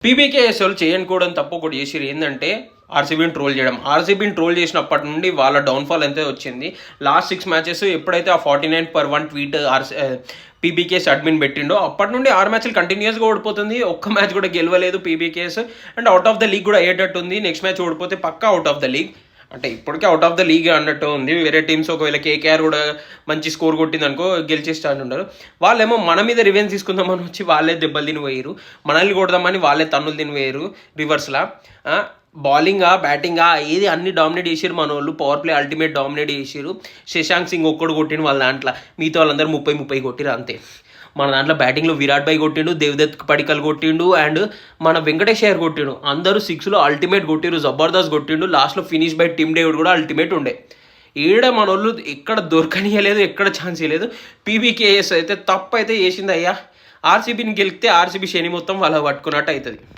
PBKS వాళ్ళు చేయనుకోవడం తప్పు ఒకటి చేసిరు ఏంటంటే ఆర్సీబీని ట్రోల్ చేయడం. ఆర్సీబీని ట్రోల్ చేసినప్పటి నుండి వాళ్ళ డౌన్ఫాల్ అంతే వచ్చింది. లాస్ట్ 6 మ్యాచెస్ ఎప్పుడైతే ఆ 49/1 ట్వీట్ పీబీకేఎస్ అడ్మిన్ పెట్టిండో అప్పటి నుండి 6 మ్యాచ్లు కంటిన్యూస్గా ఓడిపోతుంది. ఒక్క మ్యాచ్ కూడా గెలవలేదు PBKS. And out of the league కూడా అయ్యేటట్టు ఉంది. నెక్స్ట్ మ్యాచ్ ఓడిపోతే పక్కా అవుట్ ఆఫ్ ద లీగ్. అంటే ఇప్పటికే అవుట్ ఆఫ్ ద లీగ్ అన్నట్టు ఉంది. వేరే టీమ్స్ ఒకవేళ కేకేఆర్ కూడా మంచి స్కోర్ కొట్టింది అనుకో గెలిచే స్టాండ్ ఉండరు. వాళ్ళేమో మన మీద రివెంజ్ తీసుకుందామని వచ్చి వాళ్ళే దెబ్బలు తినిపోయారు. మనల్ని కొడదామని వాళ్ళే తన్నులు తినిపోయారు రివర్స్లా. బౌలింగా బ్యాటింగా ఏది అన్ని డామినేట్ చేసారు మన వాళ్ళు. పవర్ ప్లే అల్టిమేట్ డామినేట్ చేసారు. శశాంక్ సింగ్ ఒక్కడు కొట్టిండు వాళ్ళ దాంట్లో, మిగతా వాళ్ళందరూ 30 కొట్టిరు అంతే. మన దాంట్లో బ్యాటింగ్లో విరాట్ భాయ్ కొట్టిండు, దేవదత్ పడికల్ కొట్టిండు, అండ్ మన వెంకటేష్ అయ్యర్ కొట్టిండు. అందరూ 6లో అల్టిమేట్ కొట్టిరు. జబర్దస్త్ కొట్టిండు. లాస్ట్లో ఫినిష్ బై టీమ్ డేవిడ్ కూడా అల్టిమేట్ ఉండే. ఈడ మన వాళ్ళు ఎక్కడ దొరకనియలేదు, ఎక్కడ ఛాన్స్ ఇవ్వలేదు. పీబీకేఎస్ అయితే తప్పు అయితే చేసింది అయ్యా. ఆర్సీబీని గెలిస్తే ఆర్సీబీ శని మొత్తం వాళ్ళ పట్టుకున్నట్టు అవుతుంది.